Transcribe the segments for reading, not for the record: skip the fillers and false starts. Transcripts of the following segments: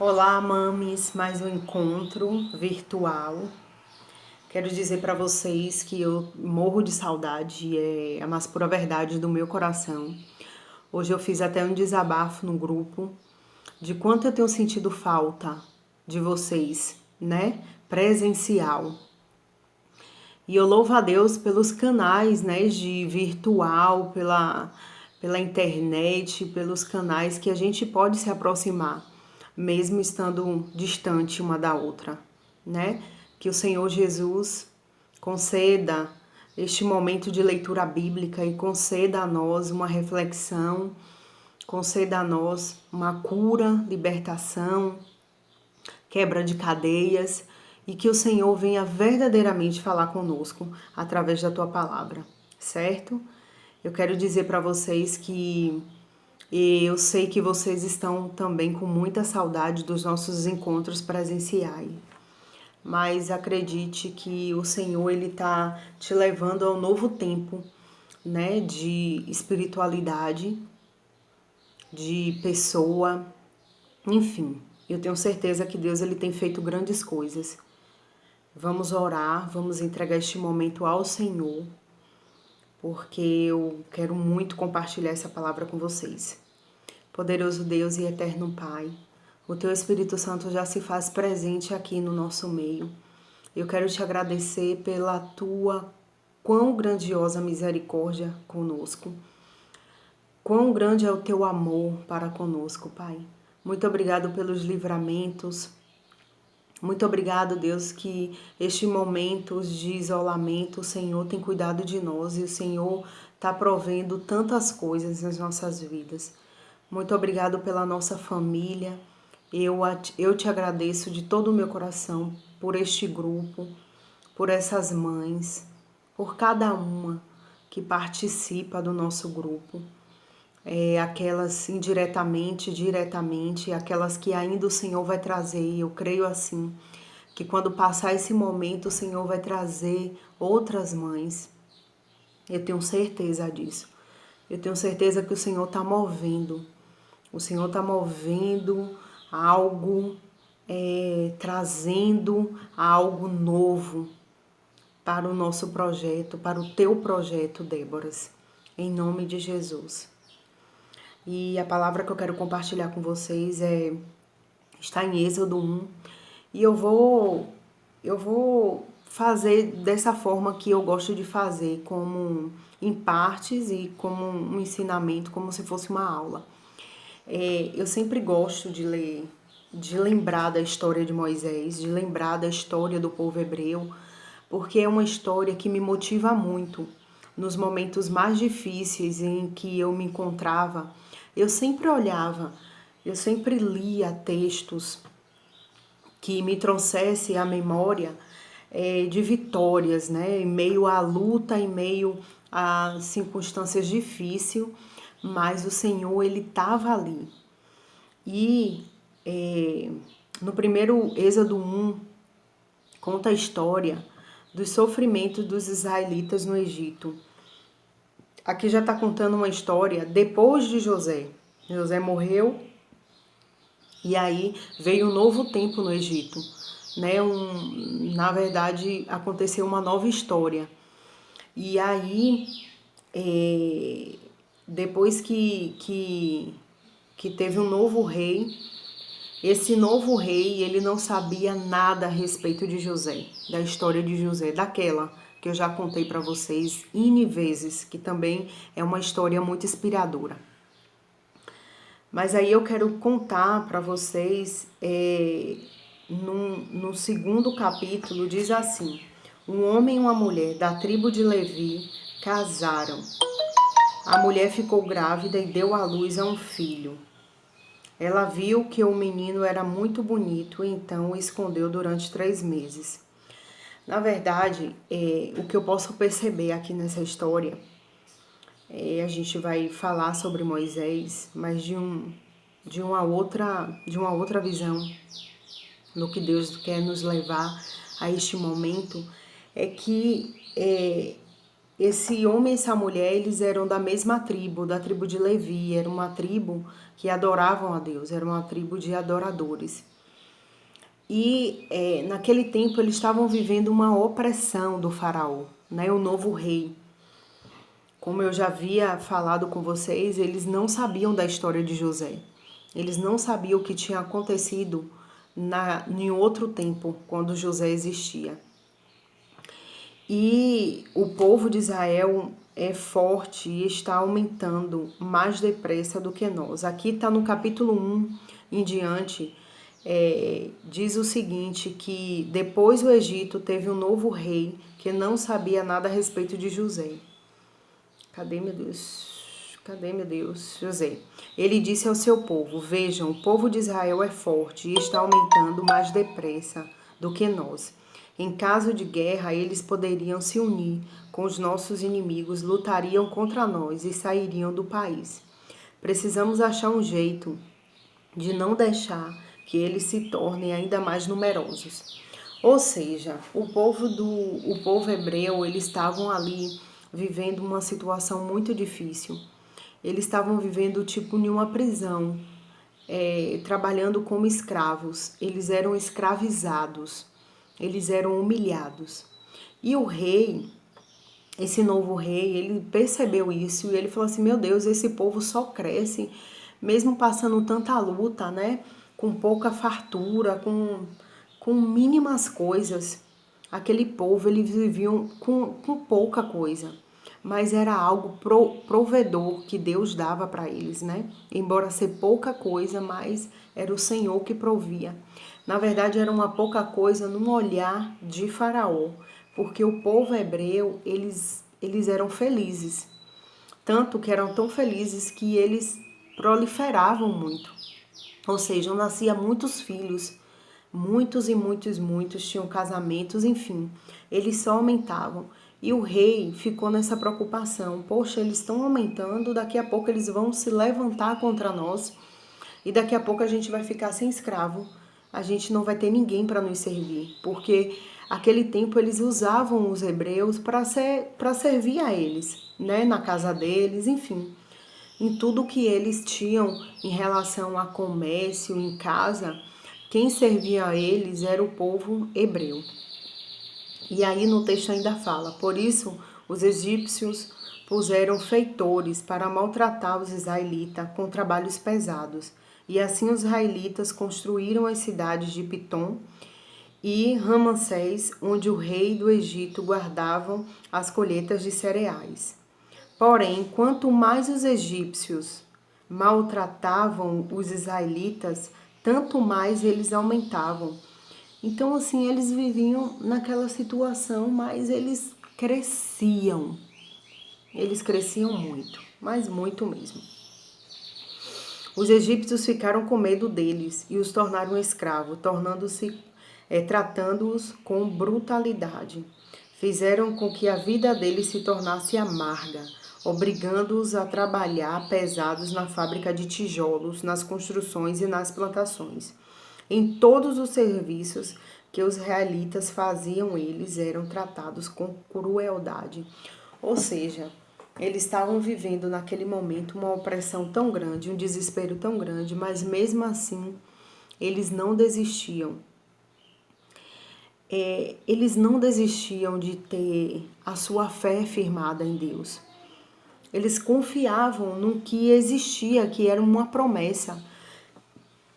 Olá, mames, mais um encontro virtual. Quero dizer para vocês que eu morro de saudade, é a mais pura verdade do meu coração. Hoje eu fiz até um desabafo no grupo de quanto eu tenho sentido falta de vocês, né? Presencial. E eu louvo a Deus pelos canais, né, de virtual, pela internet, pelos canais que a gente pode se aproximar, mesmo estando distante uma da outra, né? Que o Senhor Jesus conceda este momento de leitura bíblica e conceda a nós uma reflexão, conceda a nós uma cura, libertação, quebra de cadeias e que o Senhor venha verdadeiramente falar conosco através da tua palavra, certo? Eu quero dizer para vocês que eu sei que vocês estão também com muita saudade dos nossos encontros presenciais, mas acredite que o Senhor ele tá te levando a um novo tempo, né, de espiritualidade, de pessoa, enfim. Eu tenho certeza que Deus ele tem feito grandes coisas. Vamos orar, vamos entregar este momento ao Senhor, porque eu quero muito compartilhar essa palavra com vocês. Poderoso Deus e eterno Pai, o Teu Espírito Santo já se faz presente aqui no nosso meio. Eu quero te agradecer pela Tua quão grandiosa misericórdia conosco. Quão grande é o Teu amor para conosco, Pai. Muito obrigado pelos livramentos. Muito obrigado, Deus, que este momento de isolamento, o Senhor tem cuidado de nós e o Senhor está provendo tantas coisas nas nossas vidas. Muito obrigado pela nossa família. Eu te agradeço de todo o meu coração por este grupo, por essas mães, por cada uma que participa do nosso grupo. Aquelas indiretamente, diretamente, aquelas que ainda o Senhor vai trazer. Eu creio assim, que quando passar esse momento, o Senhor vai trazer outras mães. Eu tenho certeza disso. Eu tenho certeza que o Senhor está movendo. O Senhor está movendo algo, trazendo algo novo para o nosso projeto, para o teu projeto, Déboras. Em nome de Jesus. E a palavra que eu quero compartilhar com vocês está em Êxodo 1. E eu vou fazer dessa forma que eu gosto de fazer, como em partes e como um ensinamento, como se fosse uma aula. Eu sempre gosto de ler, de lembrar da história de Moisés, de lembrar da história do povo hebreu, porque é uma história que me motiva muito. Nos momentos mais difíceis em que eu me encontrava, eu sempre olhava, eu sempre lia textos que me trouxesse à memória de vitórias, né? Em meio à luta, em meio a circunstâncias difíceis, mas o Senhor, Ele estava ali. E no primeiro Êxodo 1, conta a história dos sofrimentos dos israelitas no Egito. Aqui já está contando uma história depois de José. José morreu e aí veio um novo tempo no Egito. Né? Na verdade, aconteceu uma nova história. E aí, depois que teve um novo rei, esse novo rei, ele não sabia nada a respeito de José, da história de José, daquela que eu já contei para vocês N vezes, que também é uma história muito inspiradora. Mas aí eu quero contar para vocês, no segundo capítulo, diz assim: um homem e uma mulher da tribo de Levi casaram. A mulher ficou grávida e deu à luz a um filho. Ela viu que o menino era muito bonito e então o escondeu durante 3 meses. Na verdade, o que eu posso perceber aqui nessa história, a gente vai falar sobre Moisés, mas de uma outra visão, no que Deus quer nos levar a este momento, é que esse homem e essa mulher, eles eram da mesma tribo, da tribo de Levi, era uma tribo que adoravam a Deus, era uma tribo de adoradores. E naquele tempo eles estavam vivendo uma opressão do faraó, né, o novo rei. Como eu já havia falado com vocês, eles não sabiam da história de José. Eles não sabiam o que tinha acontecido em outro tempo, quando José existia. E o povo de Israel é forte e está aumentando mais depressa do que nós. Aqui está no capítulo 1 em diante, diz o seguinte, que depois do Egito teve um novo rei que não sabia nada a respeito de José. Cadê, meu Deus? Cadê, meu Deus? José. Ele disse ao seu povo, vejam, o povo de Israel é forte e está aumentando mais depressa do que nós. Em caso de guerra, eles poderiam se unir com os nossos inimigos, lutariam contra nós e sairiam do país. Precisamos achar um jeito de não deixar que eles se tornem ainda mais numerosos. Ou seja, o povo hebreu, eles estavam ali vivendo uma situação muito difícil. Eles estavam vivendo tipo em uma prisão, trabalhando como escravos. Eles eram escravizados, eles eram humilhados. E o rei, esse novo rei, ele percebeu isso e ele falou assim, meu Deus, esse povo só cresce, mesmo passando tanta luta, né? Com pouca fartura, com mínimas coisas. Aquele povo, eles viviam com pouca coisa, mas era algo provedor que Deus dava para eles, né? Embora ser pouca coisa, mas era o Senhor que provia. Na verdade, era uma pouca coisa no olhar de Faraó, porque o povo hebreu, eles eram felizes. Tanto que eram tão felizes que eles proliferavam muito. Ou seja, nascia muitos filhos, muitos e muitos, muitos tinham casamentos, enfim, eles só aumentavam. E o rei ficou nessa preocupação, poxa, eles estão aumentando, daqui a pouco eles vão se levantar contra nós e daqui a pouco a gente vai ficar sem escravo, a gente não vai ter ninguém para nos servir, porque aquele tempo eles usavam os hebreus para servir a eles, né, na casa deles, enfim. Em tudo que eles tinham em relação a comércio em casa, quem servia a eles era o povo hebreu. E aí no texto ainda fala, por isso os egípcios puseram feitores para maltratar os israelitas com trabalhos pesados. E assim os israelitas construíram as cidades de Pitom e Ramassés, onde o rei do Egito guardavam as colheitas de cereais. Porém, quanto mais os egípcios maltratavam os israelitas, tanto mais eles aumentavam. Então, assim, eles viviam naquela situação, mas eles cresciam. Eles cresciam muito, mas muito mesmo. Os egípcios ficaram com medo deles e os tornaram escravos, tratando-os com brutalidade. Fizeram com que a vida deles se tornasse amarga, obrigando-os a trabalhar pesados na fábrica de tijolos, nas construções e nas plantações. Em todos os serviços que os israelitas faziam, eles eram tratados com crueldade. Ou seja, eles estavam vivendo naquele momento uma opressão tão grande, um desespero tão grande, mas mesmo assim, eles não desistiam. Eles não desistiam de ter a sua fé firmada em Deus. Eles confiavam no que existia, que era uma promessa,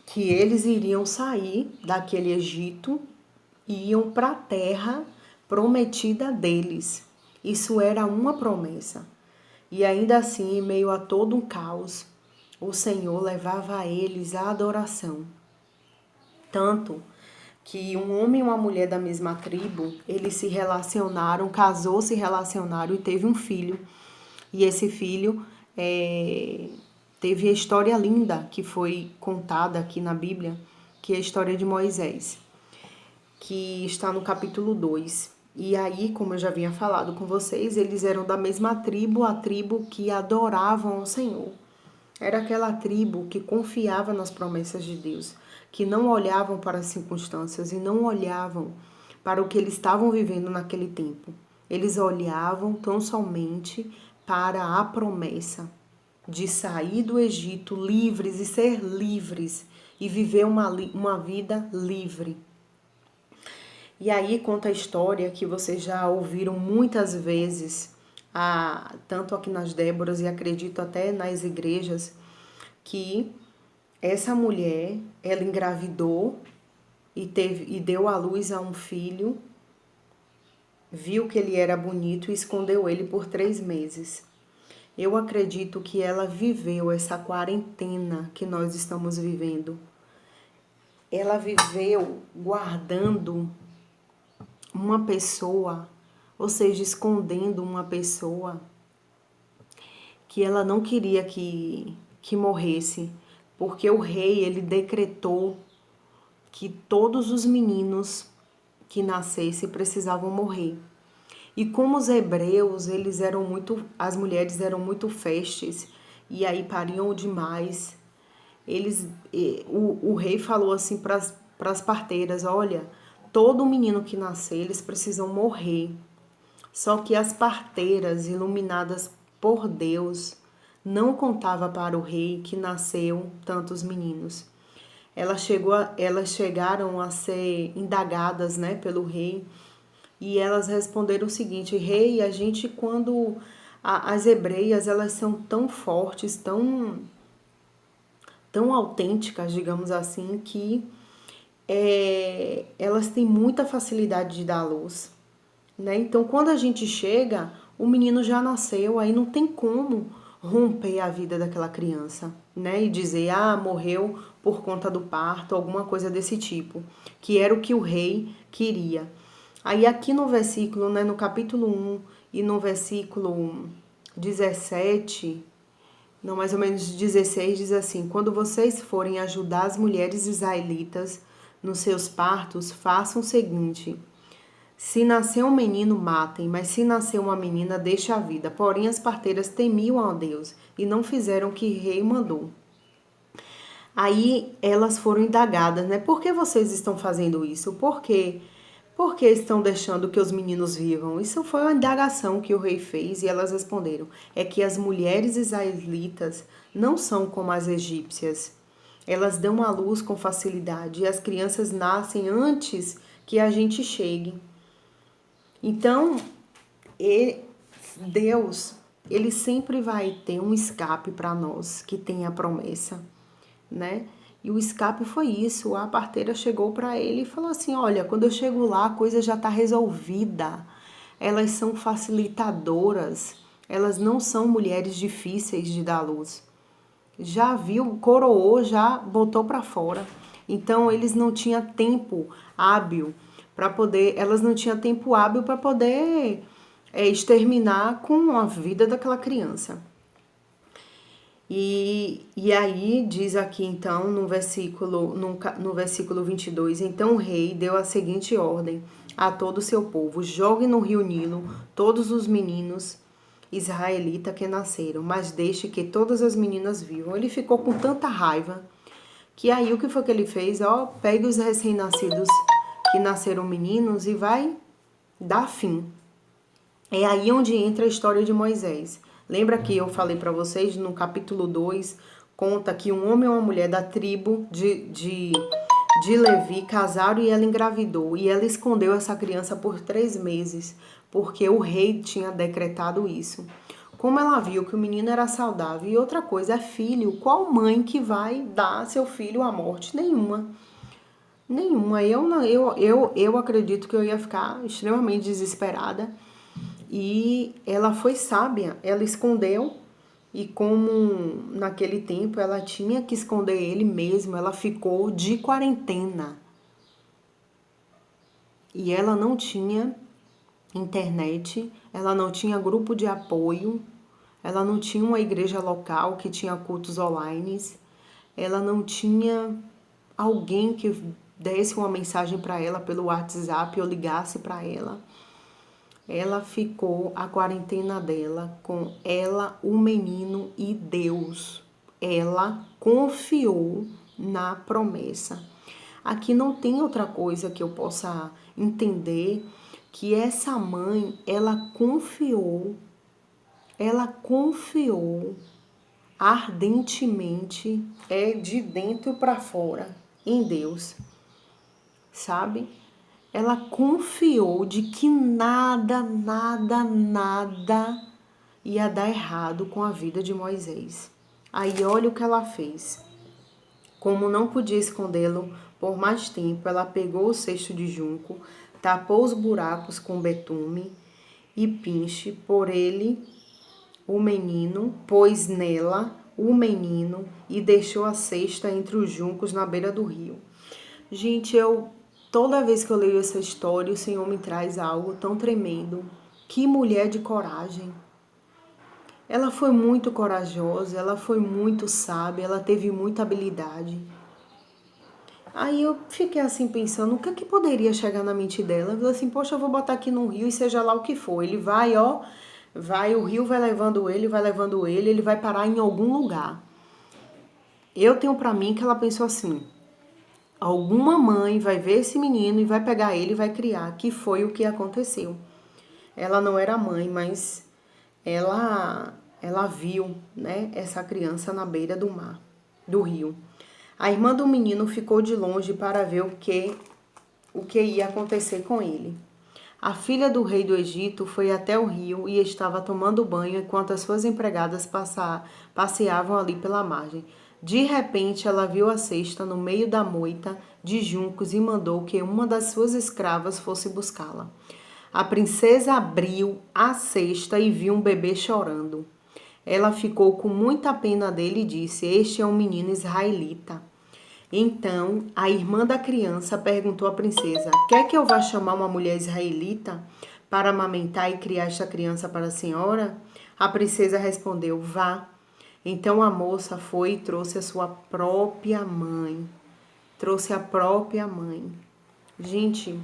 que eles iriam sair daquele Egito e iam para a terra prometida deles. Isso era uma promessa. E ainda assim, em meio a todo um caos, o Senhor levava a eles a adoração. Tanto que um homem e uma mulher da mesma tribo, eles se relacionaram, se relacionaram e teve um filho. E esse filho teve a história linda que foi contada aqui na Bíblia, que é a história de Moisés, que está no capítulo 2. E aí, como eu já havia falado com vocês, eles eram da mesma tribo, a tribo que adoravam ao Senhor. Era aquela tribo que confiava nas promessas de Deus, que não olhavam para as circunstâncias e não olhavam para o que eles estavam vivendo naquele tempo. eles olhavam tão somente para a promessa de sair do Egito livres e ser livres e viver uma vida livre. E aí conta a história que vocês já ouviram muitas vezes, tanto aqui nas Déboras e acredito até nas igrejas, que essa mulher, ela engravidou e deu à luz a um filho, viu que ele era bonito e escondeu ele por 3 meses. Eu acredito que ela viveu essa quarentena que nós estamos vivendo. Ela viveu guardando uma pessoa, ou seja, escondendo uma pessoa que ela não queria que morresse, porque o rei, ele decretou que todos os meninos que nascessem precisavam morrer. E como os hebreus, as mulheres eram muito férteis e aí pariam demais, o rei falou assim para as parteiras: olha, todo menino que nascer, eles precisam morrer. Só que as parteiras, iluminadas por Deus, não contava para o rei que nasceu tantos meninos. Elas chegaram a ser indagadas, né, pelo rei, e elas responderam o seguinte: rei, a gente as hebreias, elas são tão fortes, tão autênticas, digamos assim, que elas têm muita facilidade de dar à luz, né? Então, quando a gente chega, o menino já nasceu, aí não tem como romper a vida daquela criança, né? E dizer, morreu por conta do parto, alguma coisa desse tipo, que era o que o rei queria. Aí aqui no versículo, né, no capítulo 1 e no versículo 17, não, mais ou menos 16, diz assim: quando vocês forem ajudar as mulheres israelitas nos seus partos, façam o seguinte: se nascer um menino, matem, mas se nascer uma menina, deixe a vida. Porém, as parteiras temiam a Deus e não fizeram o que o rei mandou. Aí elas foram indagadas, né? Por que vocês estão fazendo isso? Por quê? Por que estão deixando que os meninos vivam? Isso foi uma indagação que o rei fez e elas responderam: é que as mulheres israelitas não são como as egípcias. Elas dão à luz com facilidade e as crianças nascem antes que a gente chegue. Então, Deus, ele sempre vai ter um escape para nós que tem a promessa, né? E o escape foi isso. A parteira chegou para ele e falou assim: olha, quando eu chego lá, a coisa já está resolvida. Elas são facilitadoras. Elas não são mulheres difíceis de dar luz. Já viu, coroou, já botou para fora. Então, eles não tinham tempo hábil para poder, elas não tinham tempo hábil para poder exterminar com a vida daquela criança. E aí diz aqui então no versículo 22, então o rei deu a seguinte ordem a todo o seu povo: jogue no rio Nilo todos os meninos israelitas que nasceram, mas deixe que todas as meninas vivam. Ele ficou com tanta raiva que aí o que foi que ele fez? Pegue os recém-nascidos que nasceram meninos e vai dar fim. É aí onde entra a história de Moisés. Lembra que eu falei para vocês no capítulo 2, conta que um homem e uma mulher da tribo de Levi casaram e ela engravidou. E ela escondeu essa criança por 3 meses, porque o rei tinha decretado isso. Como ela viu que o menino era saudável, e outra coisa, é filho, qual mãe que vai dar seu filho à morte? Nenhuma. Nenhuma. Eu acredito que eu ia ficar extremamente desesperada. E ela foi sábia, ela escondeu, e como naquele tempo ela tinha que esconder ele mesmo, ela ficou de quarentena. E ela não tinha internet, ela não tinha grupo de apoio, ela não tinha uma igreja local que tinha cultos online, ela não tinha alguém que desse uma mensagem para ela pelo WhatsApp ou ligasse para ela. Ela ficou a quarentena dela com ela, o menino e Deus. Ela confiou na promessa. Aqui não tem outra coisa que eu possa entender que essa mãe, ela confiou ardentemente, de dentro para fora, em Deus, sabe? Ela confiou de que nada ia dar errado com a vida de Moisés. Aí olha o que ela fez. Como não podia escondê-lo por mais tempo, ela pegou o cesto de junco, tapou os buracos com betume e pinche, pôs nela o menino e deixou a cesta entre os juncos na beira do rio. Gente, toda vez que eu leio essa história, o Senhor me traz algo tão tremendo. Que mulher de coragem! Ela foi muito corajosa, ela foi muito sábia, ela teve muita habilidade. Aí eu fiquei assim pensando, o que é que poderia chegar na mente dela? Eu falei assim, poxa, eu vou botar aqui no rio e seja lá o que for. Ele vai, o rio vai levando ele, ele vai parar em algum lugar. Eu tenho pra mim que ela pensou assim, alguma mãe vai ver esse menino e vai pegar ele e vai criar, que foi o que aconteceu. Ela não era mãe, mas ela viu, né, essa criança na beira do mar, do rio. A irmã do menino ficou de longe para ver o que ia acontecer com ele. A filha do rei do Egito foi até o rio e estava tomando banho enquanto as suas empregadas passeavam ali pela margem. De repente, ela viu a cesta no meio da moita de juncos e mandou que uma das suas escravas fosse buscá-la. A princesa abriu a cesta e viu um bebê chorando. Ela ficou com muita pena dele e disse: Este é um menino israelita. Então, a irmã da criança perguntou à princesa: Quer que eu vá chamar uma mulher israelita para amamentar e criar esta criança para a senhora? A princesa respondeu: Vá. Então a moça foi e trouxe a sua própria mãe. Trouxe a própria mãe. Gente,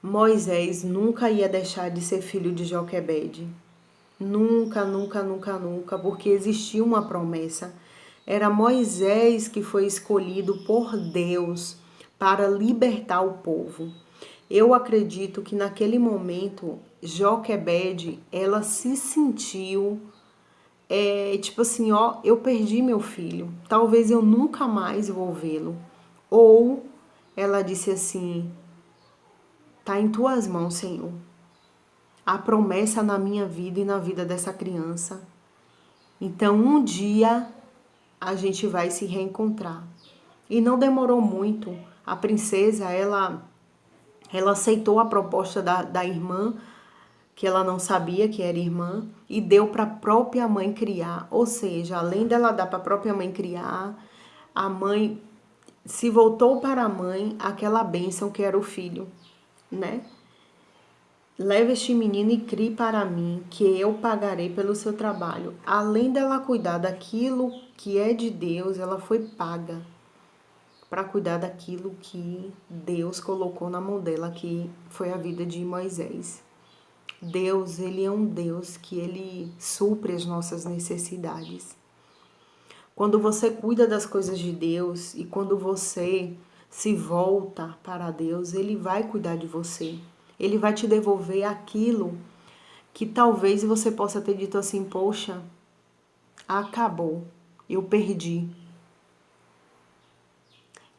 Moisés nunca ia deixar de ser filho de Joquebede. Nunca, porque existia uma promessa. Era Moisés que foi escolhido por Deus para libertar o povo. Eu acredito que naquele momento, Joquebede, ela se sentiu, tipo assim, ó, eu perdi meu filho, talvez eu nunca mais vou vê-lo. Ou ela disse assim, tá em tuas mãos, Senhor. A promessa na minha vida e na vida dessa criança. Então, um dia a gente vai se reencontrar. E não demorou muito. A princesa, ela aceitou a proposta da irmã, que ela não sabia que era irmã, e deu para a própria mãe criar. Ou seja, além dela dar para a própria mãe criar, a mãe se voltou para a mãe aquela bênção que era o filho, né? Leve este menino e crie para mim, que eu pagarei pelo seu trabalho. Além dela cuidar daquilo que é de Deus, ela foi paga para cuidar daquilo que Deus colocou na mão dela, que foi a vida de Moisés. Deus, ele é um Deus que ele supre as nossas necessidades. Quando você cuida das coisas de Deus e quando você se volta para Deus, ele vai cuidar de você. Ele vai te devolver aquilo que talvez você possa ter dito assim, poxa, acabou, eu perdi.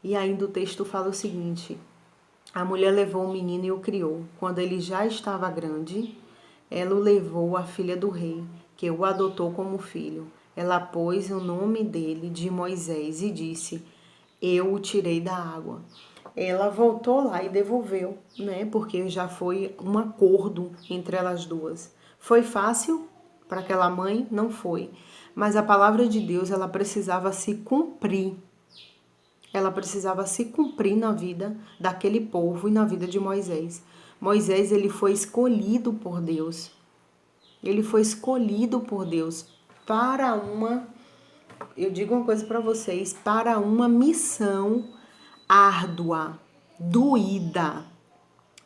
E ainda o texto fala o seguinte, a mulher levou o menino e o criou. Quando ele já estava grande, ela o levou à filha do rei, que o adotou como filho. Ela pôs o nome dele de Moisés e disse, eu o tirei da água. Ela voltou lá e devolveu, né? Porque já foi um acordo entre elas duas. Foi fácil para aquela mãe? Não foi. Mas a palavra de Deus, ela precisava se cumprir. Ela precisava se cumprir na vida daquele povo e na vida de Moisés. Moisés, ele foi escolhido por Deus. Ele foi escolhido por Deus para eu digo uma coisa para vocês, para uma missão árdua, doída,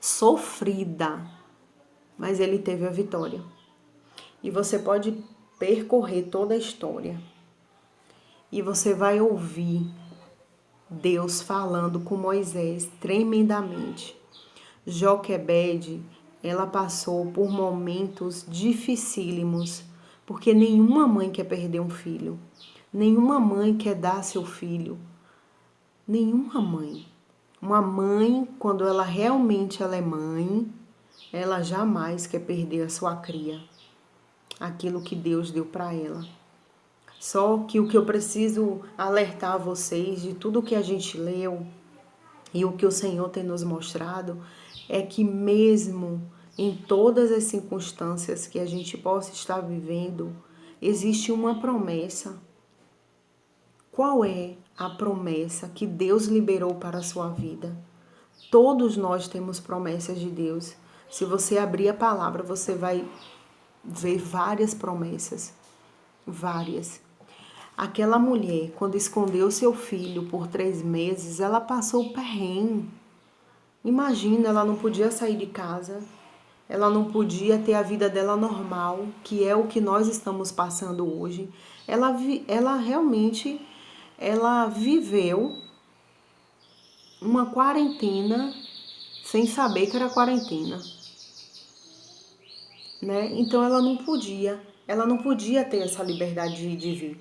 sofrida, mas ele teve a vitória. E você pode percorrer toda a história e você vai ouvir Deus falando com Moisés tremendamente. Joquebede, ela passou por momentos dificílimos, porque nenhuma mãe quer perder um filho, nenhuma mãe quer dar seu filho, nenhuma mãe. Uma mãe, quando ela realmente ela é mãe, ela jamais quer perder a sua cria, aquilo que Deus deu para ela. Só que o que eu preciso alertar a vocês de tudo que a gente leu e o que o Senhor tem nos mostrado é que mesmo em todas as circunstâncias que a gente possa estar vivendo, existe uma promessa. Qual é a promessa que Deus liberou para a sua vida? Todos nós temos promessas de Deus. Se você abrir a palavra, você vai ver várias promessas. Várias. Aquela mulher, quando escondeu seu filho por 3 meses, ela passou perrengue. Imagina, ela não podia sair de casa, ela não podia ter a vida dela normal, que é o que nós estamos passando hoje. Ela realmente, ela viveu uma quarentena sem saber que era quarentena, né? Então ela não podia ter essa liberdade de vir,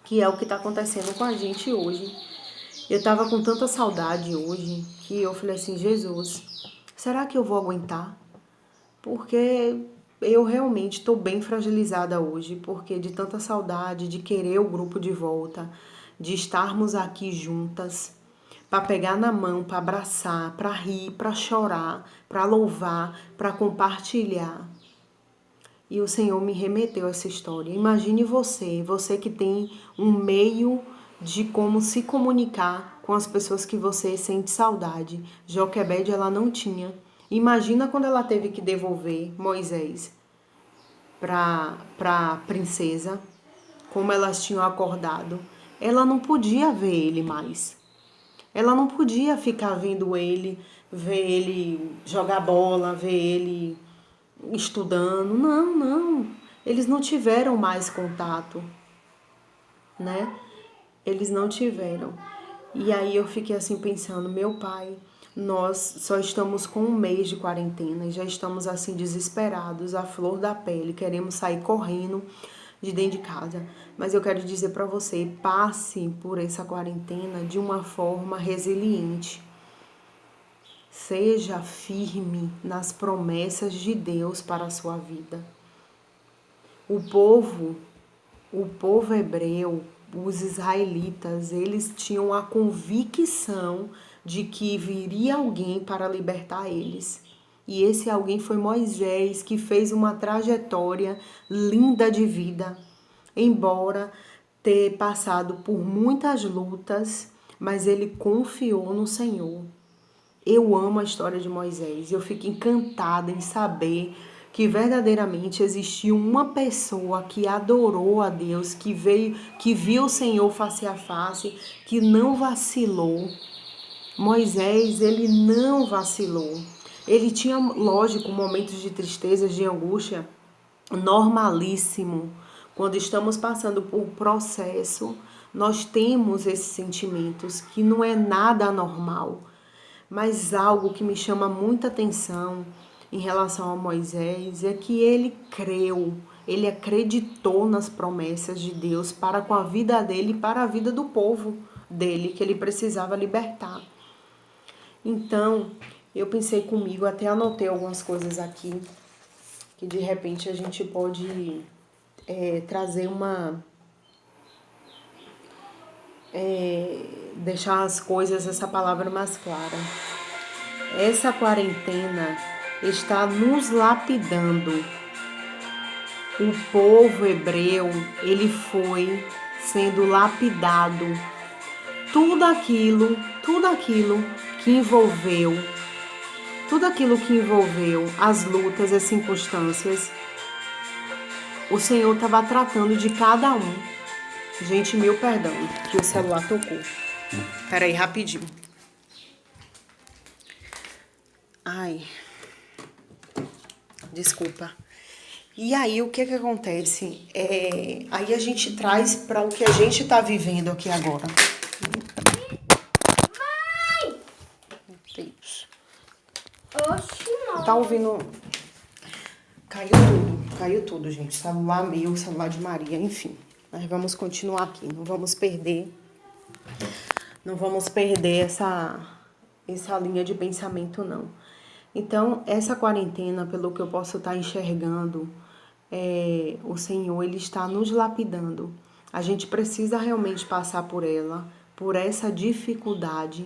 que é o que está acontecendo com a gente hoje. Eu estava com tanta saudade hoje que eu falei assim, Jesus, será que eu vou aguentar? Porque eu realmente estou bem fragilizada hoje, porque de tanta saudade, de querer o grupo de volta, de estarmos aqui juntas, para pegar na mão, para abraçar, para rir, para chorar, para louvar, para compartilhar. E o Senhor me remeteu a essa história. Imagine você que tem um meio de como se comunicar com as pessoas que você sente saudade. Joquebede, ela não tinha. Imagina quando ela teve que devolver Moisés para a princesa, como elas tinham acordado. Ela não podia ver ele mais. Ela não podia ficar vendo ele, ver ele jogar bola, ver ele estudando. Não, não. Eles não tiveram mais contato, né? Eles não tiveram. E aí eu fiquei assim pensando, meu pai, nós só estamos com 1 mês de quarentena e já estamos assim desesperados, à flor da pele, queremos sair correndo de dentro de casa. Mas eu quero dizer para você, passe por essa quarentena de uma forma resiliente. Seja firme nas promessas de Deus para a sua vida. O povo hebreu, os israelitas, eles tinham a convicção de que viria alguém para libertar eles. E esse alguém foi Moisés, que fez uma trajetória linda de vida, embora ter passado por muitas lutas, mas ele confiou no Senhor. Eu amo a história de Moisés, eu fico encantada em saber que verdadeiramente existiu uma pessoa que adorou a Deus, que viu o Senhor face a face, que não vacilou. Moisés, ele não vacilou. Ele tinha, lógico, momentos de tristeza, de angústia, normalíssimo. Quando estamos passando por um processo, nós temos esses sentimentos, que não é nada anormal. Mas algo que me chama muita atenção em relação a Moisés é que ele creu, ele acreditou nas promessas de Deus para com a vida dele e para a vida do povo dele, que ele precisava libertar. Então, eu pensei comigo, até anotei algumas coisas aqui, que de repente a gente pode trazer deixar as coisas, essa palavra mais clara. Essa quarentena está nos lapidando. O povo hebreu, ele foi sendo lapidado. Tudo aquilo que envolveu as lutas, as circunstâncias, o Senhor estava tratando de cada um. Gente, mil perdão, que o celular tocou. Peraí, rapidinho. Ai, desculpa. E aí, o que acontece? Aí a gente traz para o que a gente tá vivendo aqui agora. Mãe! Meu Deus. Tá ouvindo? Caiu tudo, gente. Celular meu, celular de Maria, enfim. Mas vamos continuar aqui, não vamos perder essa linha de pensamento, não. Então, essa quarentena, pelo que eu posso estar enxergando, o Senhor, Ele está nos lapidando. A gente precisa realmente passar por ela, por essa dificuldade,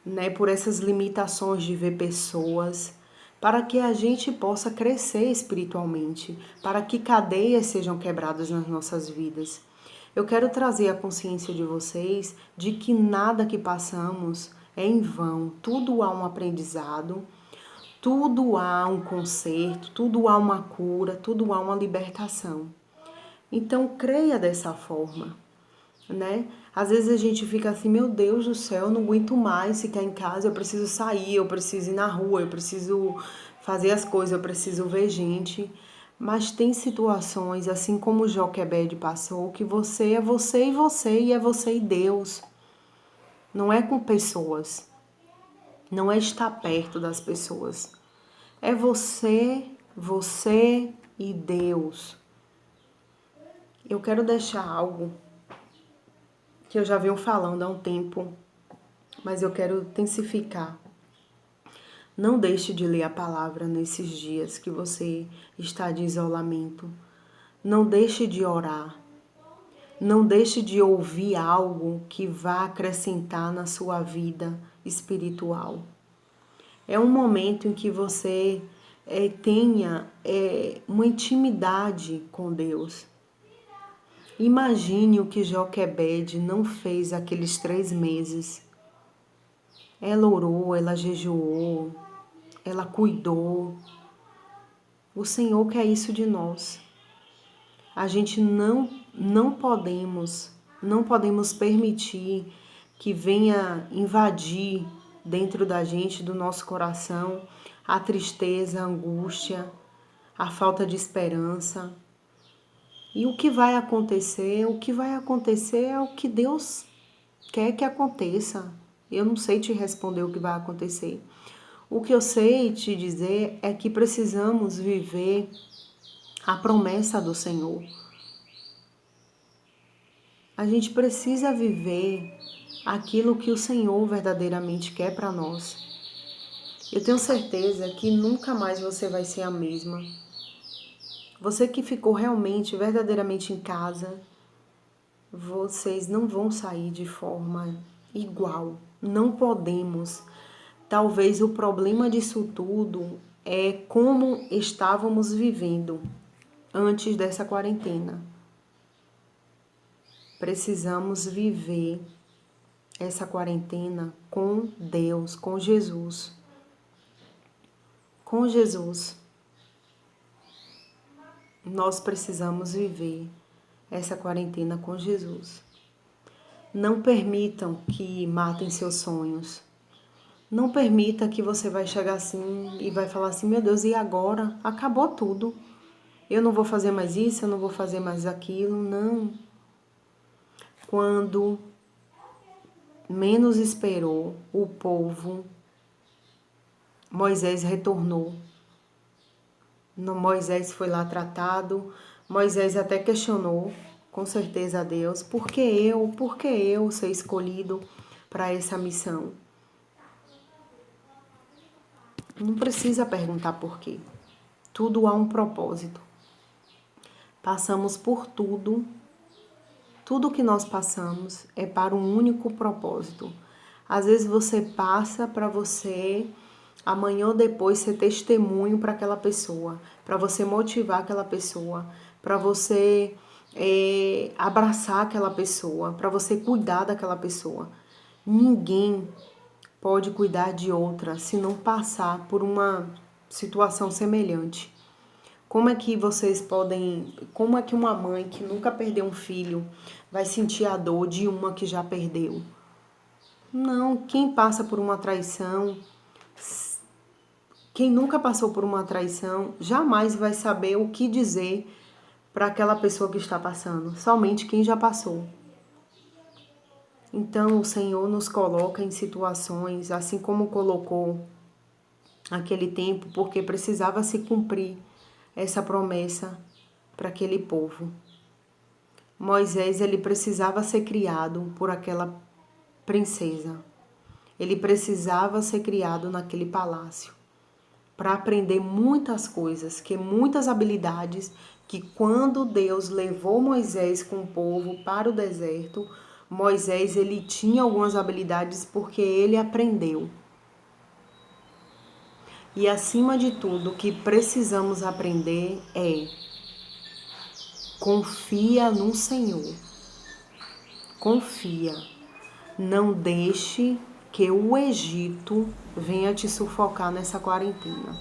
né, por essas limitações de ver pessoas, para que a gente possa crescer espiritualmente, para que cadeias sejam quebradas nas nossas vidas. Eu quero trazer a consciência de vocês de que nada que passamos é em vão, tudo há um aprendizado, tudo há um conserto, tudo há uma cura, tudo há uma libertação. Então creia dessa forma, né? Às vezes a gente fica assim, meu Deus do céu, eu não aguento mais ficar em casa, eu preciso sair, eu preciso ir na rua, eu preciso fazer as coisas, eu preciso ver gente. Mas tem situações, assim como o Joquebed passou, que você é você e é você e Deus. Não é com pessoas, não é estar perto das pessoas. É você e Deus. Eu quero deixar algo que eu já venho falando há um tempo, mas eu quero intensificar. Não deixe de ler a palavra nesses dias que você está de isolamento. Não deixe de orar. Não deixe de ouvir algo que vá acrescentar na sua vida espiritual. É um momento em que você tenha uma intimidade com Deus. Imagine o que Joquebed não fez aqueles 3 meses. Ela orou, ela jejuou, ela cuidou. O Senhor quer isso de nós. A gente não podemos permitir que venha invadir dentro da gente, do nosso coração, a tristeza, a angústia, a falta de esperança. E o que vai acontecer? O que vai acontecer é o que Deus quer que aconteça. Eu não sei te responder o que vai acontecer. O que eu sei te dizer é que precisamos viver a promessa do Senhor. A gente precisa viver aquilo que o Senhor verdadeiramente quer para nós. Eu tenho certeza que nunca mais você vai ser a mesma. Você que ficou realmente, verdadeiramente em casa, vocês não vão sair de forma igual. Não podemos. Talvez o problema disso tudo é como estávamos vivendo antes dessa quarentena. Precisamos viver essa quarentena com Deus, com Jesus. Com Jesus. Nós precisamos viver essa quarentena com Jesus. Não permitam que matem seus sonhos. Não permita que você vai chegar assim e vai falar assim, meu Deus, e agora? Acabou tudo. Eu não vou fazer mais isso, eu não vou fazer mais aquilo. Não. Quando menos esperou, o povo, Moisés retornou. Moisés foi lá tratado, Moisés até questionou, com certeza a Deus, por que eu ser escolhido para essa missão? Não precisa perguntar por quê. Tudo há um propósito. Passamos por tudo. Tudo que nós passamos é para um único propósito. Às vezes você passa para você, amanhã ou depois, ser testemunho para aquela pessoa, para você motivar aquela pessoa, para você abraçar aquela pessoa, para você cuidar daquela pessoa. Ninguém pode cuidar de outra se não passar por uma situação semelhante. Como é que uma mãe que nunca perdeu um filho vai sentir a dor de uma que já perdeu? Não, quem passa por uma traição, quem nunca passou por uma traição, jamais vai saber o que dizer para aquela pessoa que está passando, somente quem já passou. Então o Senhor nos coloca em situações, assim como colocou aquele tempo, porque precisava se cumprir essa promessa para aquele povo. Moisés, ele precisava ser criado por aquela princesa. Ele precisava ser criado naquele palácio para aprender muitas coisas, que muitas habilidades que quando Deus levou Moisés com o povo para o deserto, Moisés ele tinha algumas habilidades porque ele aprendeu. E acima de tudo, o que precisamos aprender é: confia no Senhor. Confia. Não deixe que o Egito venha te sufocar nessa quarentena.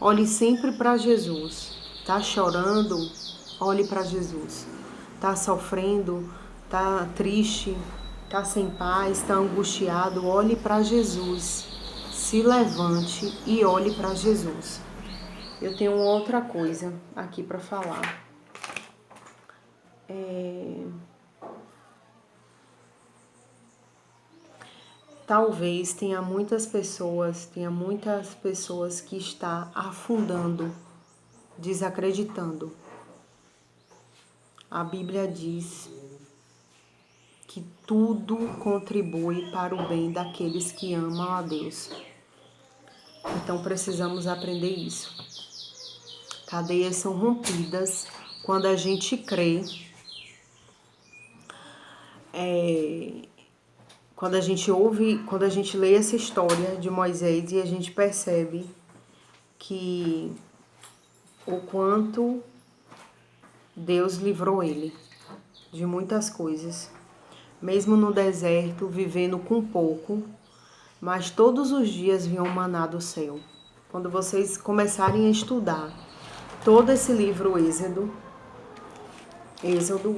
Olhe sempre para Jesus. Tá chorando? Olhe para Jesus. Tá sofrendo? Tá triste? Tá sem paz? Tá angustiado? Olhe para Jesus. Se levante e olhe para Jesus. Eu tenho outra coisa aqui para falar. Talvez tenha muitas pessoas que está afundando, desacreditando. A Bíblia diz que tudo contribui para o bem daqueles que amam a Deus. Então precisamos aprender isso. Cadeias são rompidas quando a gente crê, quando a gente ouve, quando a gente lê essa história de Moisés e a gente percebe que o quanto Deus livrou ele de muitas coisas, mesmo no deserto, vivendo com pouco, mas todos os dias vinha um maná do céu. Quando vocês começarem a estudar todo esse livro Êxodo,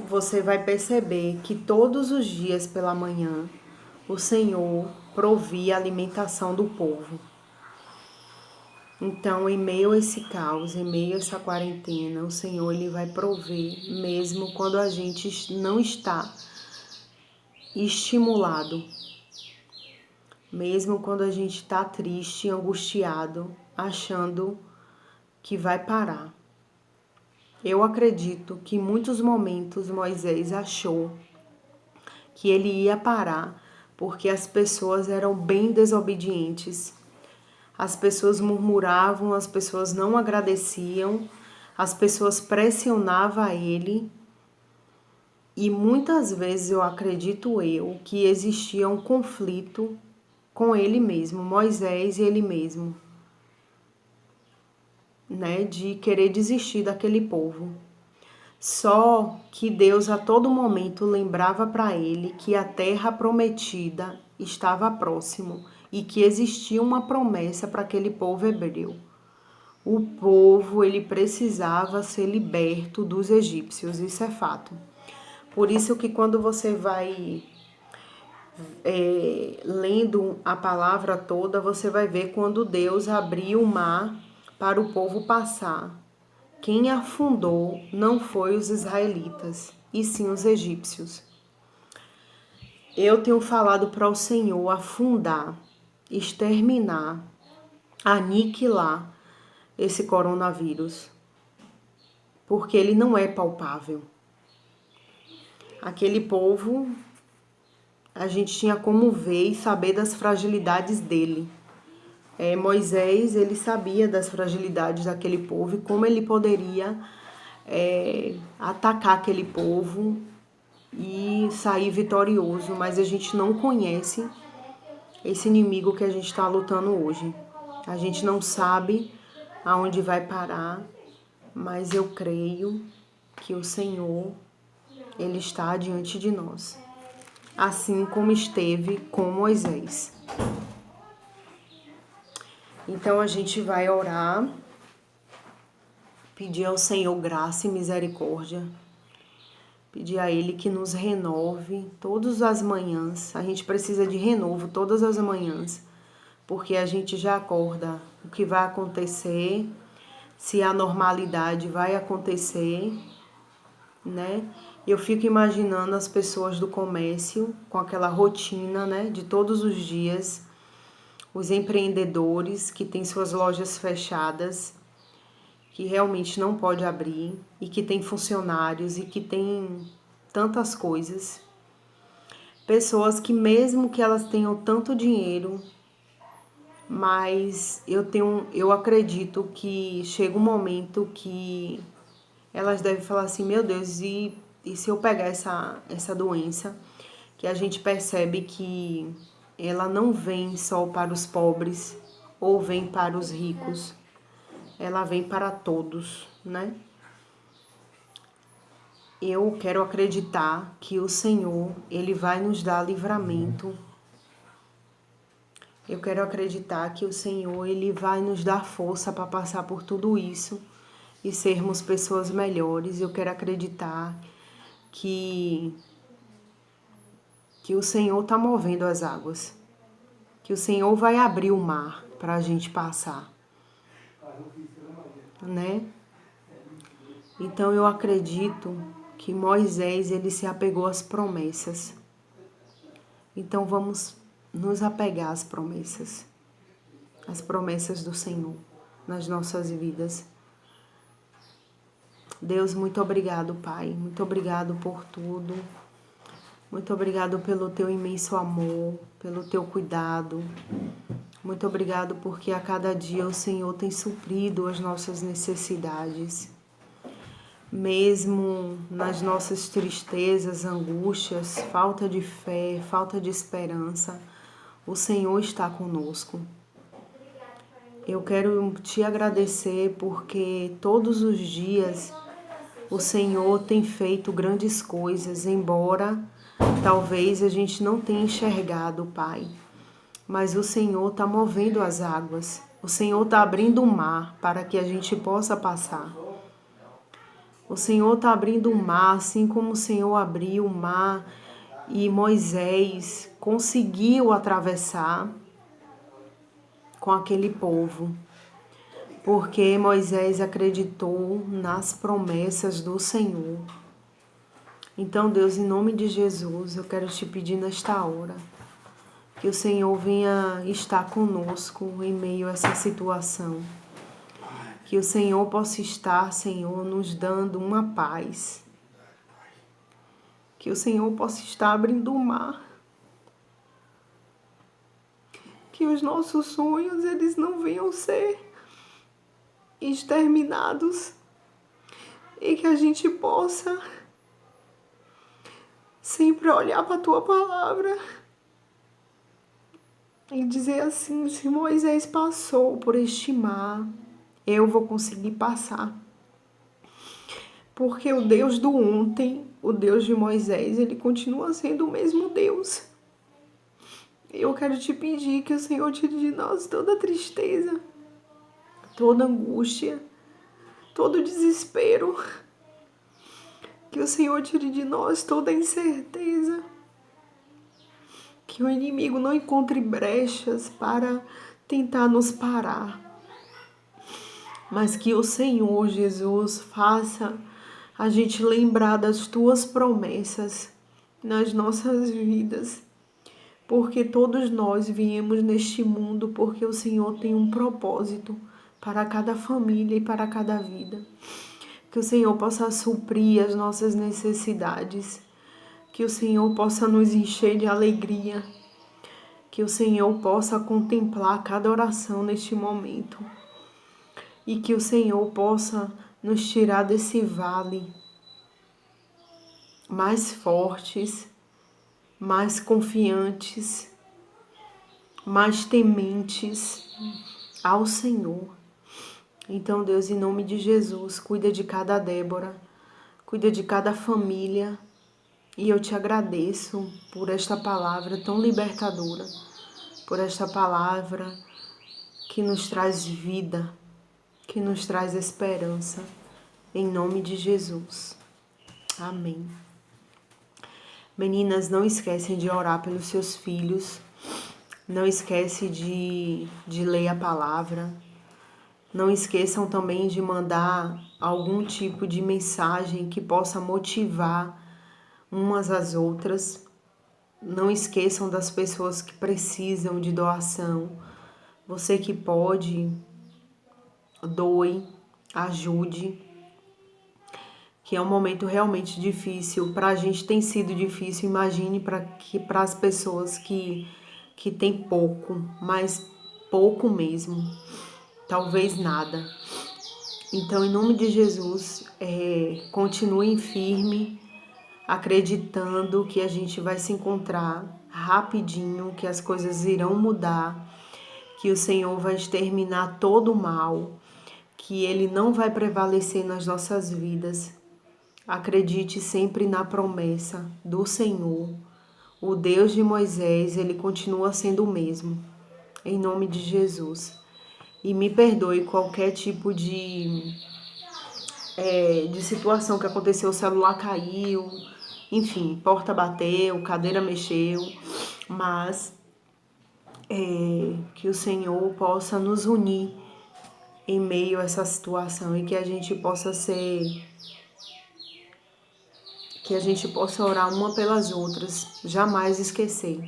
você vai perceber que todos os dias pela manhã o Senhor provia a alimentação do povo. Então, em meio a esse caos, em meio a essa quarentena, o Senhor ele vai prover, mesmo quando a gente não está estimulado, mesmo quando a gente está triste, angustiado, achando que vai parar. Eu acredito que em muitos momentos Moisés achou que ele ia parar, porque as pessoas eram bem desobedientes. As pessoas murmuravam, as pessoas não agradeciam, as pessoas pressionavam ele. E muitas vezes eu acredito que existia um conflito com ele mesmo, Moisés e ele mesmo, né, de querer desistir daquele povo. Só que Deus a todo momento lembrava para ele que a terra prometida estava próximo e que existia uma promessa para aquele povo hebreu. O povo ele precisava ser liberto dos egípcios, isso é fato. Por isso que quando você vai lendo a palavra toda, você vai ver quando Deus abriu o mar para o povo passar. Quem afundou não foi os israelitas, e sim os egípcios. Eu tenho falado para o Senhor afundar, exterminar, aniquilar esse coronavírus, porque ele não é palpável. Aquele povo, a gente tinha como ver e saber das fragilidades dele. Moisés, ele sabia das fragilidades daquele povo e como ele poderia atacar aquele povo e sair vitorioso, mas a gente não conhece esse inimigo que a gente está lutando hoje. A gente não sabe aonde vai parar, mas eu creio que o Senhor, ele está diante de nós, assim como esteve com Moisés. Então a gente vai orar, pedir ao Senhor graça e misericórdia, pedir a Ele que nos renove todas as manhãs. A gente precisa de renovo todas as manhãs, porque a gente já acorda o que vai acontecer, se a normalidade vai acontecer, né? Eu fico imaginando as pessoas do comércio com aquela rotina, né, de todos os dias, os empreendedores que têm suas lojas fechadas, que realmente não pode abrir e que tem funcionários e que tem tantas coisas. Pessoas que mesmo que elas tenham tanto dinheiro, mas eu acredito que chega um momento que elas devem falar assim, meu Deus, e se eu pegar essa doença, que a gente percebe que ela não vem só para os pobres ou vem para os ricos, ela vem para todos, né? Eu quero acreditar que o Senhor, Ele vai nos dar livramento. Eu quero acreditar que o Senhor, Ele vai nos dar força para passar por tudo isso e sermos pessoas melhores. Eu quero acreditar que o Senhor está movendo as águas, que o Senhor vai abrir o mar para a gente passar, né? Então eu acredito que Moisés, ele se apegou às promessas. Então vamos nos apegar às promessas do Senhor nas nossas vidas. Deus, muito obrigado, Pai. Muito obrigado por tudo. Muito obrigado pelo teu imenso amor, pelo teu cuidado. Muito obrigado porque a cada dia o Senhor tem suprido as nossas necessidades. Mesmo nas nossas tristezas, angústias, falta de fé, falta de esperança, o Senhor está conosco. Eu quero te agradecer porque todos os dias o Senhor tem feito grandes coisas, embora talvez a gente não tenha enxergado, Pai. Mas o Senhor está movendo as águas, o Senhor está abrindo o mar para que a gente possa passar. O Senhor está abrindo o mar, assim como o Senhor abriu o mar e Moisés conseguiu atravessar com aquele povo, porque Moisés acreditou nas promessas do Senhor. Então, Deus, em nome de Jesus, eu quero te pedir nesta hora que o Senhor venha estar conosco em meio a essa situação. Que o Senhor possa estar, Senhor, nos dando uma paz. Que o Senhor possa estar abrindo o mar. Que os nossos sonhos, eles não venham ser exterminados. E que a gente possa sempre olhar para a Tua palavra e dizer assim, se Moisés passou por este mar, eu vou conseguir passar. Porque o Deus do ontem, o Deus de Moisés, ele continua sendo o mesmo Deus. Eu quero te pedir que o Senhor tire de nós toda tristeza, toda angústia, todo desespero. Que o Senhor tire de nós toda incerteza. Que o inimigo não encontre brechas para tentar nos parar. Mas que o Senhor Jesus faça a gente lembrar das tuas promessas nas nossas vidas. Porque todos nós viemos neste mundo porque o Senhor tem um propósito para cada família e para cada vida. Que o Senhor possa suprir as nossas necessidades. Que o Senhor possa nos encher de alegria. Que o Senhor possa contemplar cada oração neste momento. E que o Senhor possa nos tirar desse vale mais fortes, mais confiantes, mais tementes ao Senhor. Então, Deus, em nome de Jesus, cuida de cada Débora, cuida de cada família. E eu te agradeço por esta palavra tão libertadora, por esta palavra que nos traz vida, que nos traz esperança. Em nome de Jesus. Amém. Meninas, não esquecem de orar pelos seus filhos. Não esquece de ler a palavra. Não esqueçam também de mandar algum tipo de mensagem que possa motivar umas às outras. Não esqueçam das pessoas que precisam de doação. Você que pode, doe, ajude, que é um momento realmente difícil. Para a gente tem sido difícil, imagine para as pessoas que têm pouco, mas pouco mesmo, talvez nada. Então, em nome de Jesus, continue firme, acreditando que a gente vai se encontrar rapidinho, que as coisas irão mudar, que o Senhor vai exterminar todo o mal, que Ele não vai prevalecer nas nossas vidas. Acredite sempre na promessa do Senhor. O Deus de Moisés, Ele continua sendo o mesmo, em nome de Jesus. E me perdoe qualquer tipo de situação que aconteceu, o celular caiu, enfim, porta bateu, cadeira mexeu, mas que o Senhor possa nos unir em meio a essa situação e que a gente possa orar uma pelas outras, jamais esquecer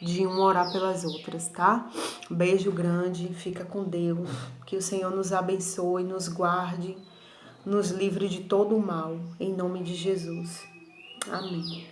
de um orar pelas outras, tá? Beijo grande, fica com Deus, que o Senhor nos abençoe, nos guarde, nos livre de todo o mal, em nome de Jesus. Amém.